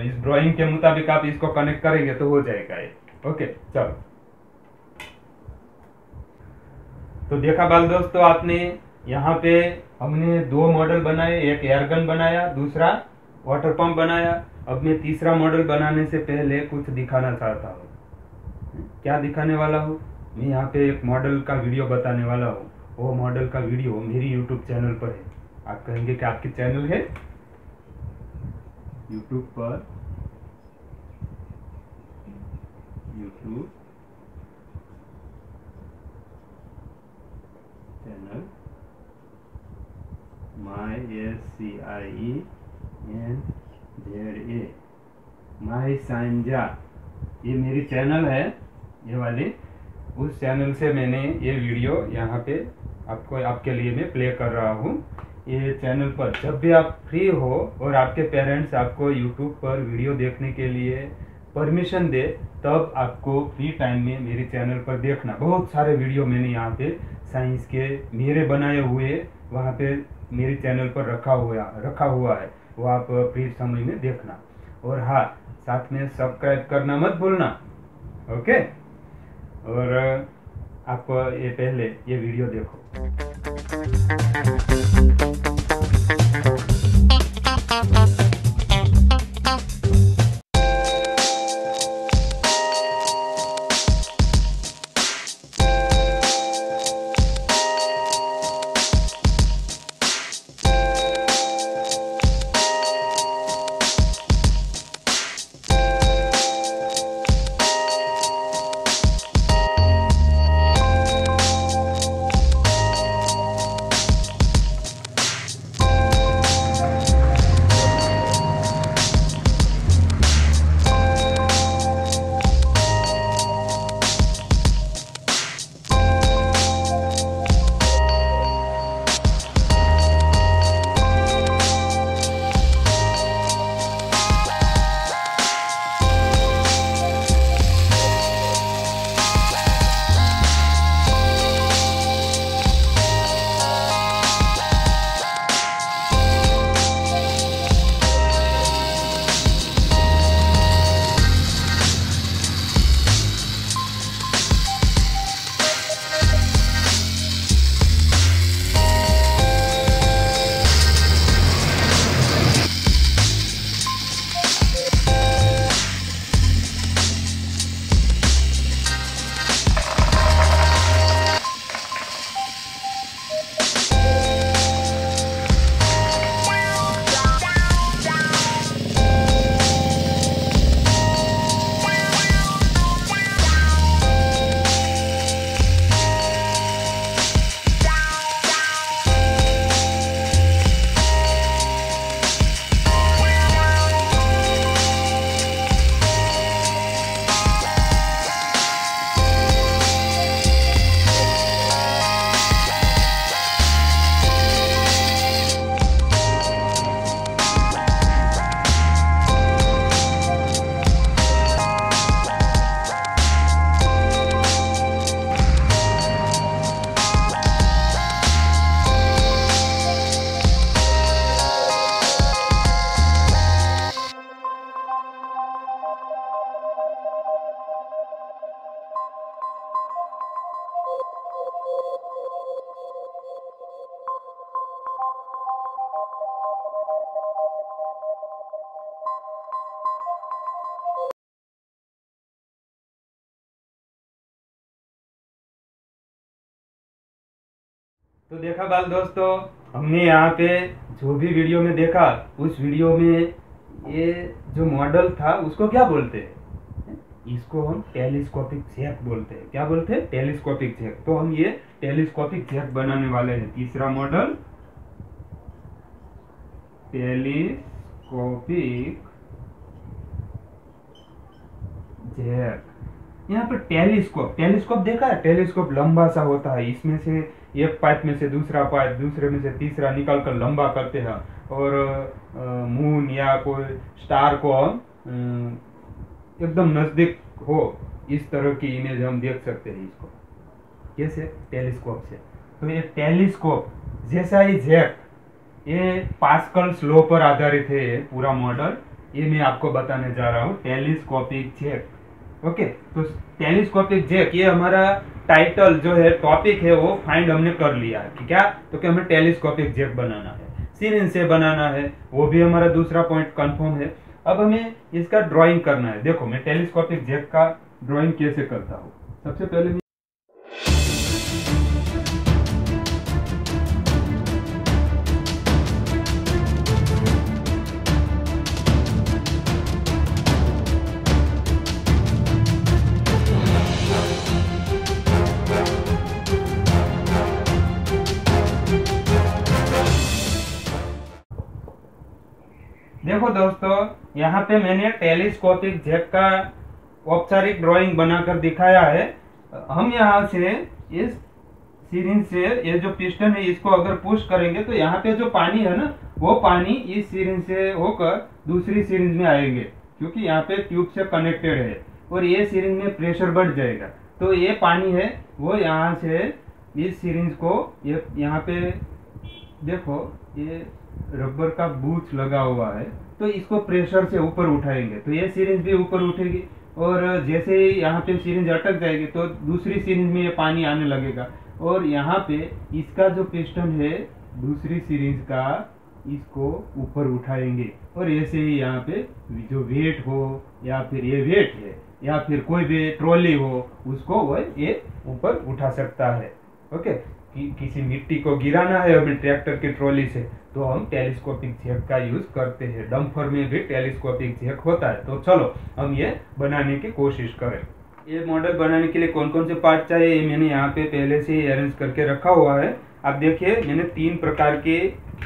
इस ड्राइंग के मुताबिक आप इसको कनेक्ट करेंगे तो हो जाएगा ये। ओके चलो, तो देखा बाल दोस्तों आपने, यहाँ पे हमने दो मॉडल बनाए, एक एयरगन बनाया, दूसरा वाटर पंप बनाया। अब मैं तीसरा मॉडल बनाने से पहले कुछ दिखाना चाहता हूँ। क्या दिखाने वाला हूँ मैं, यहाँ पे एक मॉडल का वीडियो बताने वाला हूँ। वो मॉडल का वीडियो मेरी यूट्यूब चैनल पर है। आप कहेंगे कि आपकी चैनल है यूट्यूब पर, यूट्यूब चैनल माई साइंजा, ये मेरी चैनल है, ये वाली। उस चैनल से मैंने ये वीडियो यहाँ पे आपके लिए मैं प्ले कर रहा हूँ। ये चैनल पर जब भी आप फ्री हो और आपके पेरेंट्स आपको यूट्यूब पर वीडियो देखने के लिए परमिशन दे, तब आपको फ्री टाइम में मेरे चैनल पर देखना। बहुत सारे वीडियो मैंने यहाँ पे साइंस के मेरे बनाए हुए वहाँ पे मेरे चैनल पर रखा हुआ है, वो आप फ्री समय में देखना। और हाँ, साथ में सब्सक्राइब करना मत भूलना। ओके, और आप ये पहले ये वीडियो देखो। तो देखा बाल दोस्तों, हमने यहाँ पे जो भी वीडियो में देखा, उस वीडियो में ये जो मॉडल था उसको क्या बोलते हैं, इसको हम टेलीस्कोपिक जैक बोलते हैं। क्या बोलते हैं? Telescopic jack. तो हम ये टेलीस्कोपिक जैक बनाने वाले हैं। तीसरा मॉडल टेलीस्कोपिक जैक। यहाँ पे टेलीस्कोप, टेलीस्कोप देखा है? टेलीस्कोप लंबा सा होता है, इसमें से एक पाइप में से दूसरा पाइप, दूसरे में से तीसरा निकाल कर लंबा करते हैं, और मून या कोई स्टार को हम एकदम नजदीक हो इस तरह की इमेज हम देख सकते हैं इसको। कैसे? टेलीस्कोप से। तो ये टेलीस्कोप जैसा ही जैक, ये पास्कल्स लॉ पर आधारित है ये पूरा मॉडल। ये मैं आपको बताने जा रहा हूँ, टेलीस्कोपिक जैक। ओके, तो टेलीस्कोपिक जैक, ये हमारा टाइटल जो है, टॉपिक है, वो फाइंड हमने कर लिया है कि क्या, तो कि हमें टेलीस्कोपिक जैक बनाना है, सिरिंज से बनाना है, वो भी हमारा दूसरा पॉइंट कंफर्म है। अब हमें इसका ड्राइंग करना है। देखो मैं टेलीस्कोपिक जैक का ड्राइंग कैसे करता हूँ। सबसे पहले देखो दोस्तों, यहाँ पे मैंने टेलीस्कोपिक जैक का औपचारिक ड्राइंग बनाकर दिखाया है। हम यहाँ से इस सिरिंज से ये जो पिस्टन है इसको अगर पुश करेंगे तो यहाँ पे जो पानी है ना, वो पानी इस सिरिंज से होकर दूसरी सिरिंज में आएंगे, क्योंकि यहाँ पे ट्यूब से कनेक्टेड है, और ये सिरिंज में प्रेशर बढ़ जाएगा। तो ये पानी है वो यहाँ से इस सिरिंज को, ये यहाँ पे देखो ये रबर का बूच लगा हुआ है, तो इसको प्रेशर से ऊपर उठाएंगे तो ये सिरिंज भी ऊपर उठेगी, और जैसे ही यहाँ पे सिरिंज अटक जाएगी तो दूसरी सिरिंज में ये पानी आने लगेगा, और यहाँ पे इसका जो पिस्टन है दूसरी सिरिंज का, इसको ऊपर उठाएंगे, और ऐसे ही यहाँ पे जो वेट हो, या फिर ये वेट है, या फिर कोई भी ट्रॉली हो, उसको वो ये ऊपर उठा सकता है। ओके, किसी मिट्टी को गिराना है हमें ट्रैक्टर की ट्रॉली से, तो हम टेलीस्कोपिक जैक का यूज करते हैं। डंपर में भी टेलीस्कोपिक जैक होता है। तो चलो हम ये बनाने की कोशिश करें। ये मॉडल बनाने के लिए कौन कौन से पार्ट चाहिए, ये मैंने यहाँ पे पहले से ही अरेंज करके रखा हुआ है। आप देखिए, मैंने 3 प्रकार की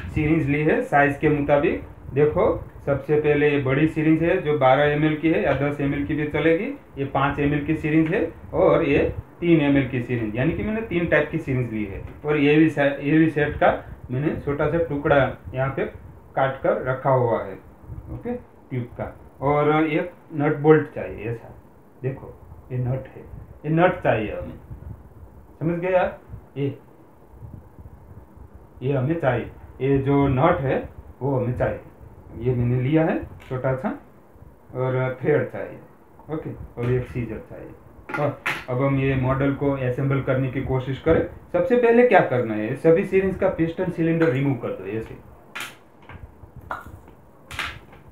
सीरीज ली है साइज के मुताबिक। देखो, सबसे पहले ये बड़ी सीरीज है जो 12 ml की है, या 10 ml की भी चलेगी। ये 5 ml की सीरीज है, और ये 3 ml की सीरीज, यानी कि मैंने 3 टाइप की सीरीज ली है। और ये भी सेट का मैंने छोटा सा टुकड़ा यहाँ पे काट कर रखा हुआ है, ओके, ट्यूब का। और एक नट बोल्ट चाहिए ऐसा, देखो ये नट है, ये नट चाहिए हमें, समझ गए यार? ये हमें चाहिए, ये जो नट है वो हमें चाहिए। ये मैंने लिया है छोटा सा, और थ्रेड चाहिए, ओके, और एक सीजर चाहिए। और अब हम ये मॉडल को असेंबल करने की कोशिश करें। सबसे पहले क्या करना है, सभी सीरीज का पिस्टन सिलेंडर रिमूव कर दो ऐसे,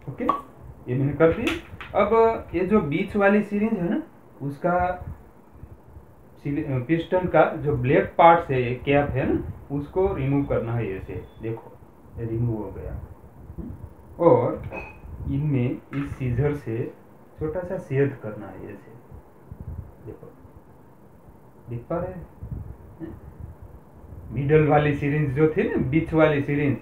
ओके, ये मैंने कर दिया। अब ये जो बीच वाली सीरीज है ना, उसका पिस्टन का जो ब्लैक पार्ट है, कैप है ना, उसको रिमूव करना है ऐसे, देखो ये रिमूव हो गया। और इनमें इस सीजर से छोटा सा छेद करना है ऐसे, देखो देख पा रहे हैं? मिडल वाली सिरिंज जो थी ना, बीच वाली सिरिंज,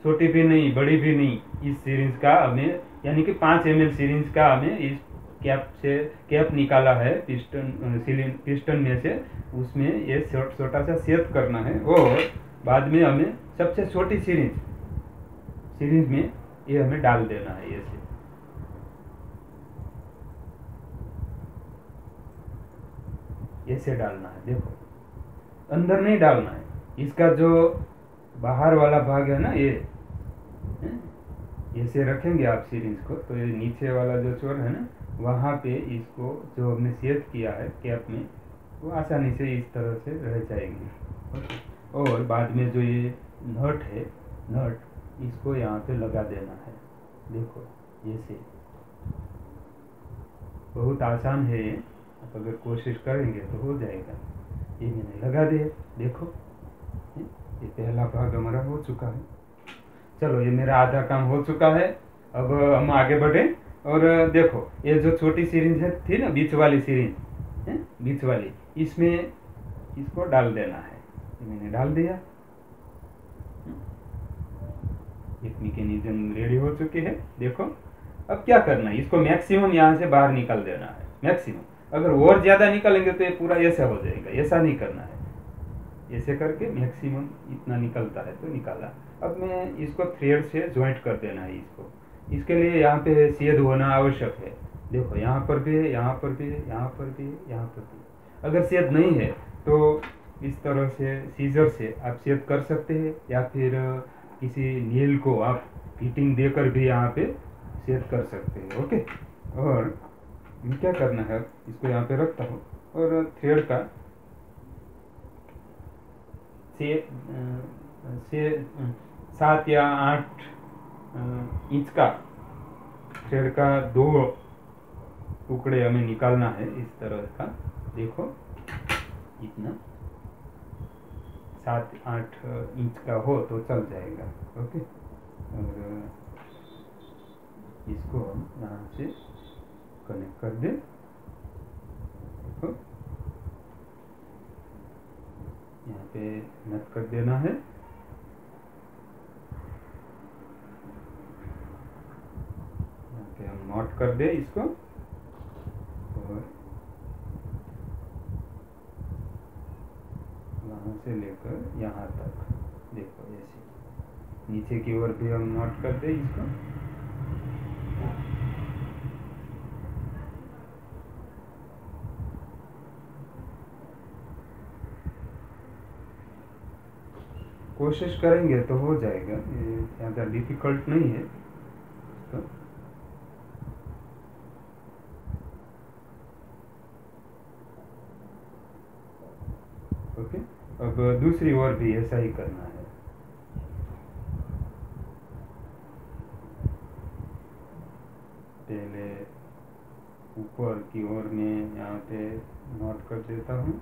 छोटी भी नहीं बड़ी भी नहीं, इस सिरिंज का हमें, यानी कि 5 ml सिरिंज का हमें इस कैप निकाला है पिस्टन में से, उसमें ये छोटा सा छेद करना है। और बाद में हमें सबसे छोटी सिरिंज में ये हमें डाल देना है ऐसे, ऐसे डालना है, देखो अंदर नहीं डालना है। इसका जो बाहर वाला भाग है ना, ये ऐसे रखेंगे आप सिरिंज को, तो ये नीचे वाला जो छोर है ना, वहाँ पे इसको जो हमने छेद किया है कैप में, वो आसानी से इस तरह से रह जाएंगे। और बाद में जो ये नट है, नट इसको यहाँ पे लगा देना है, देखो ऐसे, बहुत आसान है, आप अगर कोशिश करेंगे तो हो जाएगा। ये मैंने लगा दिया, देखो ये पहला भाग हमारा हो चुका है। चलो ये मेरा आधा काम हो चुका है। अब हम आगे बढ़े और देखो ये जो छोटी सीरीज है थी ना, बीच वाली सीरीज है, बीच वाली, इसमें इसको डाल देना है। ये मैंने डाल दिया। एक मैकेनिज्म रेडी हो चुकी है। देखो अब क्या करना है, इसको मैक्सिमम यहाँ से बाहर निकाल देना है, मैक्सिमम। अगर और ज्यादा निकालेंगे तो ये पूरा ऐसा हो जाएगा, ऐसा नहीं करना है। ऐसे करके मैक्सिमम इतना निकलता है तो निकाला। अब मैं इसको थ्रेड से ज्वाइंट कर देना है इसको। इसके लिए यहाँ पे छेद होना आवश्यक है। देखो यहाँ पर भी है, यहाँ पर भी है, यहाँ पर भी है, यहाँ पर भी है। अगर छेद नहीं है तो इस तरह से सीजर से आप छेद कर सकते हैं, या फिर किसी नील को आप फिटिंग देकर भी यहाँ पे छेद कर सकते हैं। ओके, और क्या करना है, इसको यहाँ पे रखता हूँ और थ्रेड का से 7 या 8 इंच का थ्रेड का 2 टुकड़े हमें निकालना है इस तरह का। देखो इतना 7-8 इंच का हो तो चल जाएगा। ओके, और इसको हम यहाँ से कनेक्ट कर दें। देखो यहाँ पे नट कर देना है। यहाँ पे हम नॉट कर दे इसको, और वहाँ से लेकर यहाँ तक देखो ऐसे नीचे की ओर भी हम नॉट कर दे इसको। कोशिश करेंगे तो हो जाएगा, ये ज़्यादा डिफिकल्ट नहीं है तो। ओके, अब दूसरी ओर भी ऐसा ही करना है। पहले ऊपर की ओर में यहाँ पे नॉट कर देता हूँ,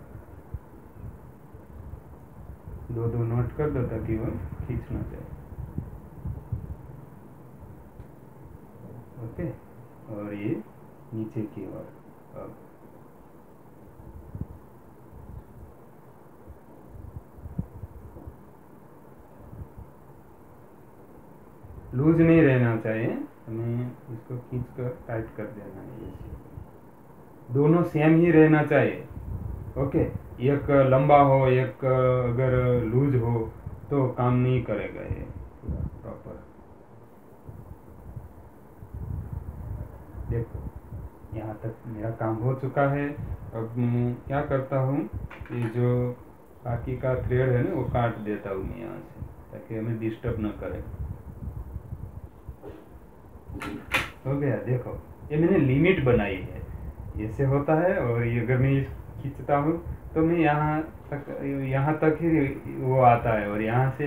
2-2 नोट कर दो ताकि वो खींचना जाए। ओके, और ये नीचे की ओर। अब लूज नहीं रहना चाहिए, हमें इसको खींचकर टाइट कर देना है। ऐसे दोनों सेम ही रहना चाहिए। ओके, एक लंबा हो, एक अगर लूज हो तो काम नहीं करेगा ये पूरा प्रॉपर। देखो यहाँ तक मेरा काम हो चुका है। अब मैं क्या करता हूँ, ये जो बाकी का थ्रेड है ना वो काट देता हूँ मैं यहाँ से, ताकि हमें डिस्टर्ब न करे। हो गया। देखो ये मैंने लिमिट बनाई है, ऐसे होता है। और ये अगर मैं खींचता हूँ तो मैं यहाँ तक ही वो आता है, और यहाँ से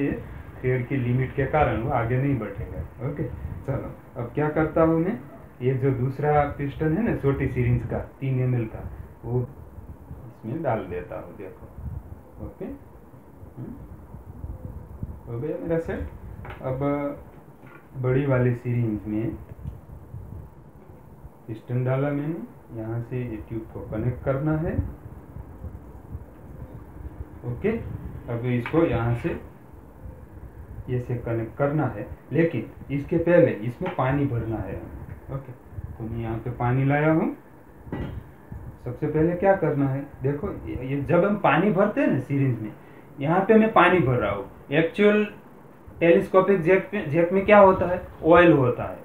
थ्रेड की लिमिट के कारण वो आगे नहीं बढ़ेगा। ओके, चलो अब क्या करता हूँ मैं, ये जो दूसरा पिस्टन है ना छोटी सीरीज का 3 ml का, वो इसमें डाल देता हूँ। देखो ओके, हो गया मेरा सेट। अब बड़ी वाली सीरीज में पिस्टन डाला मैंने, यहाँ से ये ट्यूब को कनेक्ट करना है। ओके, अब इसको यहाँ से ऐसे कनेक्ट करना है, लेकिन इसके पहले इसमें पानी भरना है। ओके, तो मैं यहाँ पे पानी लाया हूँ। सबसे पहले क्या करना है, देखो ये जब हम पानी भरते हैं ना सीरीज में, यहाँ पे मैं पानी भर रहा हूँ। एक्चुअल टेलीस्कोपिक जैक में क्या होता है, ऑयल होता है।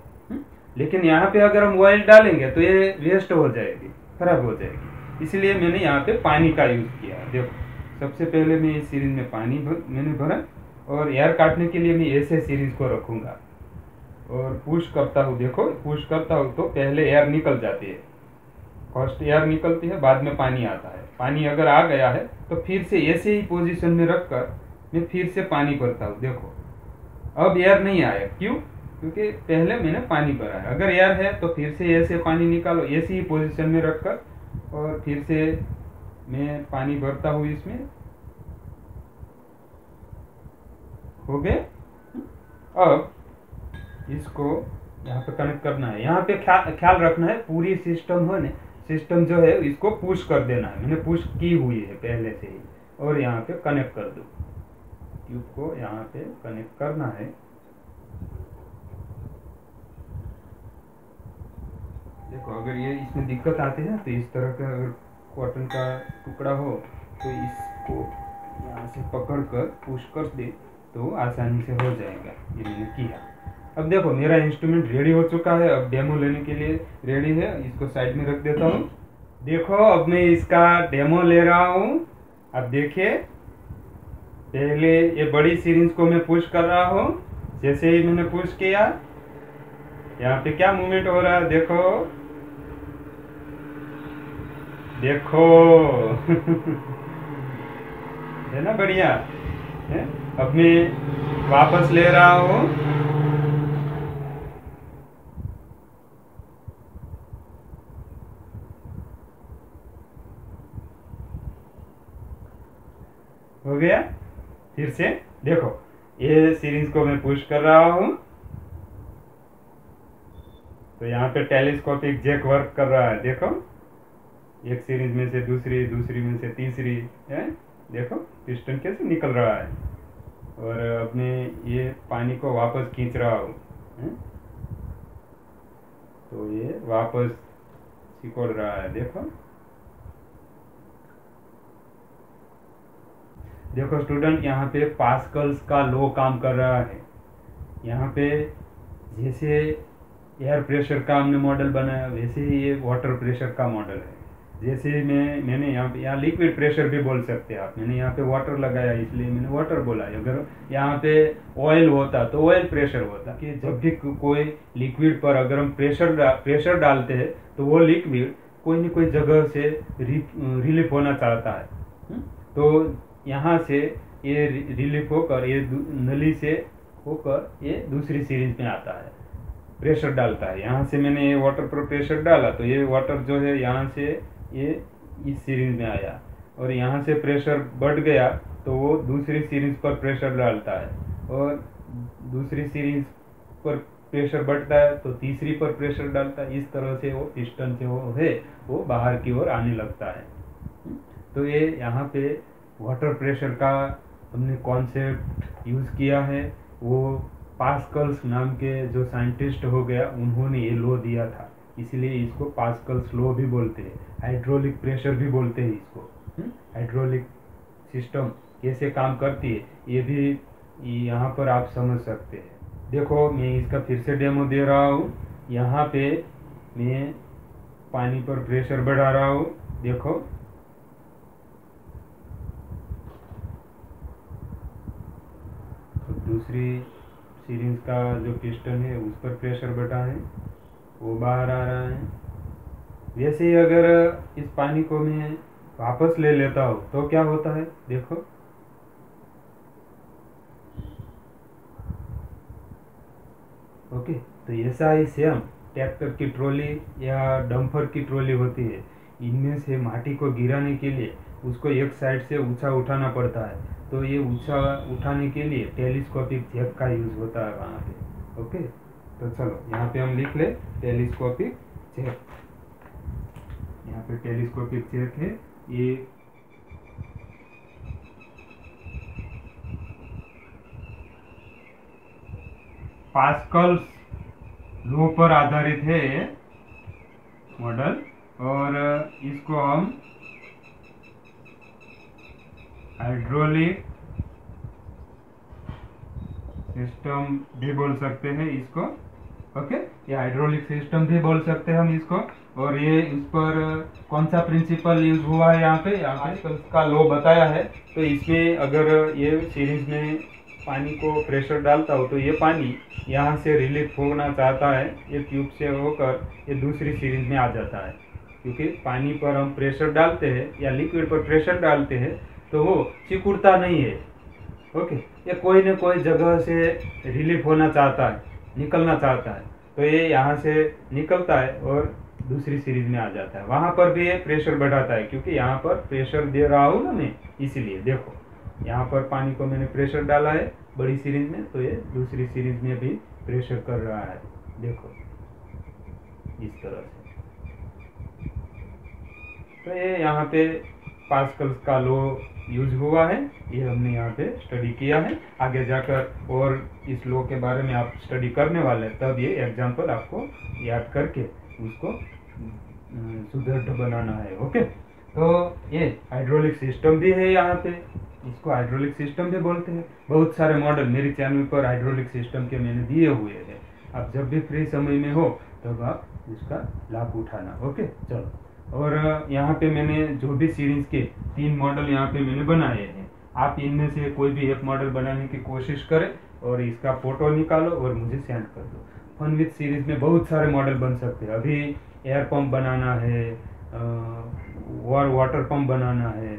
लेकिन यहाँ पे अगर हम ऑयल डालेंगे तो ये वेस्ट हो जाएगी, खराब हो जाएगी। इसलिए मैंने यहाँ पे पानी का यूज किया। देखो सबसे पहले मैं इस सीरीज में पानी मैंने भरा, और एयर काटने के लिए मैं ऐसे सीरीज को रखूंगा और पुश करता हूँ। देखो पुश करता हूँ तो पहले एयर निकल जाती है, फर्स्ट एयर निकलती है, बाद में पानी आता है। पानी अगर आ गया है तो फिर से ऐसे ही पोजीशन में रखकर मैं फिर से पानी भरता हूँ। देखो अब एयर नहीं आया, क्यों? क्योंकि पहले मैंने पानी भरा है। अगर एयर है तो फिर से ऐसे पानी निकालो, ऐसी ही पोजीशन में रखकर, और फिर से मैं पानी भरता हूँ इसमें। हो गए। अब इसको यहाँ पे कनेक्ट करना है। यहाँ पे ख्याल रखना है पूरी सिस्टम जो है इसको पुश कर देना है। मैंने पुश की हुई है पहले से ही, और यहाँ पे कनेक्ट कर दो। ट्यूब को यहाँ पे कनेक्ट करना है। देखो अगर ये इसमें दिक्कत आती है तो इस तरह का अगर कॉटन का टुकड़ा हो तो इसको यहाँ से पकड़ कर पुश कर दे तो आसानी से हो जाएगा। ये मैंने किया। अब देखो मेरा इंस्ट्रूमेंट रेडी हो चुका है। अब डेमो लेने के लिए रेडी है। इसको साइड में रख देता हूँ। देखो अब मैं इसका डेमो ले रहा हूँ। अब देखिए, पहले ये बड़ी सीरीज को मैं पुश कर रहा हूँ। जैसे ही मैंने पुश किया, यहाँ पे क्या मूवमेंट हो रहा है देखो, देखो है ना बढ़िया है। अब मैं वापस ले रहा हूँ। हो गया। फिर से देखो, ये सीरीज को मैं पुश कर रहा हूँ तो यहाँ पे टेलीस्कोपिक जैक वर्क कर रहा है। देखो, एक सीरीज में से दूसरी, दूसरी में से तीसरी है। देखो पिस्टन कैसे निकल रहा है। और अब मैं ये पानी को वापस खींच रहा हूँ तो ये वापस सिकोड़ रहा है। देखो देखो स्टूडेंट, यहाँ पे पास्कल्स का लॉ काम कर रहा है। यहाँ पे जैसे एयर प्रेशर का हमने मॉडल बनाया वैसे ही ये वाटर प्रेशर का मॉडल है। जैसे मैंने यहाँ पे लिक्विड प्रेशर भी बोल सकते हैं आप। मैंने यहाँ पे वाटर लगाया इसलिए मैंने वाटर बोला। अगर यहाँ पे ऑयल होता तो ऑयल प्रेशर होता। कि जब भी कोई लिक्विड पर अगर हम प्रेशर डालते हैं तो वो लिक्विड कोई न कोई जगह से रिलीफ होना चाहता है। तो यहाँ से ये रिलीफ होकर ये नली से होकर ये दूसरी सीरीज में आता है, प्रेशर डालता है। यहाँ से मैंने ये वाटर पर प्रेशर डाला तो ये वाटर जो है यहाँ से ये इस सीरीज में आया, और यहाँ से प्रेशर बढ़ गया तो वो दूसरी सीरीज पर प्रेशर डालता है, और दूसरी सीरीज पर प्रेशर बढ़ता है तो तीसरी पर प्रेशर डालता है। इस तरह से वो पिस्टन से वो बाहर की ओर आने लगता है। तो ये यहाँ पे वाटर प्रेशर का हमने कॉन्सेप्ट यूज़ किया है। वो पास्कल्स नाम के जो साइंटिस्ट हो गया उन्होंने ये लॉ दिया था, इसलिए इसको पास्कल्स लॉ भी बोलते हैं। हाइड्रोलिक प्रेशर भी बोलते हैं इसको। हाइड्रोलिक सिस्टम कैसे काम करती है ये भी यहाँ पर आप समझ सकते हैं। देखो मैं इसका फिर से डेमो दे रहा हूँ। यहाँ पे मैं पानी पर प्रेशर बढ़ा रहा हूँ। देखो दूसरी सीरीज का जो पिस्टन है उस पर प्रेशर बढ़ा है, वो बाहर आ रहा है। वैसे ही अगर इस पानी को मैं वापस ले लेता हूँ तो क्या होता है देखो। ओके, तो ऐसा ही सेम ट्रैक्टर की ट्रॉली या डंपर की ट्रॉली होती है। इनमें से माटी को गिराने के लिए उसको एक साइड से ऊंचा उठाना पड़ता है। तो ये ऊंचा उठाने के लिए टेलीस्कोपिक जैक का यूज होता है वहाँ पे। ओके, तो चलो यहाँ पे हम लिख ले टेलीस्कोपिक जैक। यहाँ पे टेलीस्कोपिक जैक है। ये पास्कल्स लॉ पर आधारित है मॉडल, और इसको हम हाइड्रोलिक सिस्टम भी बोल सकते हैं इसको। ओके, ये हाइड्रोलिक सिस्टम भी बोल सकते हैं हम इसको। और ये इस पर कौन सा प्रिंसिपल यूज हुआ है यहाँ पे आजकल का लॉ बताया है। तो इसमें अगर ये सीरीज में पानी को प्रेशर डालता हो तो ये पानी यहाँ से रिलीफ होना चाहता है, ये ट्यूब से होकर ये दूसरी सीरीज में आ जाता है। क्योंकि पानी पर हम प्रेशर डालते हैं या लिक्विड पर प्रेशर डालते हैं तो वो सिकुड़ता नहीं है। ओके, ये कोई न कोई जगह से रिलीफ होना चाहता है, निकलना चाहता है, तो ये यहाँ से निकलता है और दूसरी सीरीज में आ जाता है। वहाँ पर भी ये प्रेशर बढ़ाता है क्योंकि यहाँ पर प्रेशर दे रहा हूँ ना मैं, इसीलिए देखो यहाँ पर पानी को मैंने प्रेशर डाला है बड़ी सीरीज में, तो ये दूसरी सीरीज में भी प्रेशर कर रहा है, देखो इस तरह से। तो ये यहाँ पे पास्कल का लॉ यूज हुआ है, ये हमने यहाँ पे स्टडी किया है। आगे जाकर और इस लॉ के बारे में आप स्टडी करने वाले हैं, तब ये एग्जाम्पल आपको याद करके उसको सुदृढ़ बनाना है। ओके, तो ये हाइड्रोलिक सिस्टम भी है यहाँ पे, इसको हाइड्रोलिक सिस्टम भी बोलते हैं। बहुत सारे मॉडल मेरे चैनल पर हाइड्रोलिक सिस्टम के मैंने दिए हुए हैं, आप जब भी फ्री समय में हो तब आप उसका लाभ उठाना। ओके चलो, और यहाँ पे मैंने जो भी सीरीज के 3 मॉडल यहाँ पे मैंने बनाए हैं, आप इनमें से कोई भी एक मॉडल बनाने की कोशिश करें और इसका फोटो निकालो और मुझे सेंड कर दो। फन विद सीरीज में बहुत सारे मॉडल बन सकते हैं। अभी एयर पंप बनाना है और वाटर पंप बनाना है,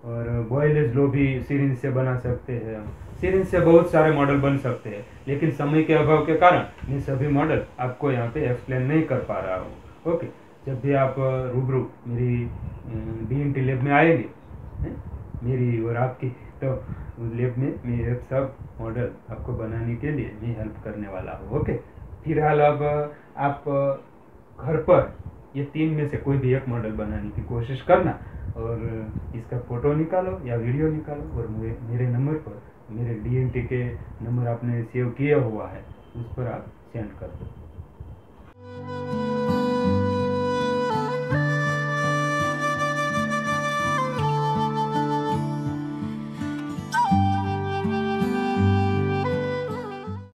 और बॉयलेज लो भी सीरीज से बना सकते हैं। सीरीज से बहुत सारे मॉडल बन सकते हैं, लेकिन समय के अभाव के कारण मैं सभी मॉडल आपको यहाँ पे एक्सप्लेन नहीं कर पा रहा हूँ। ओके, जब भी आप रूबरू मेरी DNT लैब में आएंगे, मेरी और आपकी, तो लैब में मैं सब मॉडल आपको बनाने के लिए मैं हेल्प करने वाला हूँ। ओके, फिलहाल अब आप घर पर ये 3 में से कोई भी एक मॉडल बनाने की कोशिश करना और इसका फोटो निकालो या वीडियो निकालो और मेरे नंबर पर, मेरे DNT के नंबर आपने सेव किया हुआ है, उस पर आप सेंड कर दो।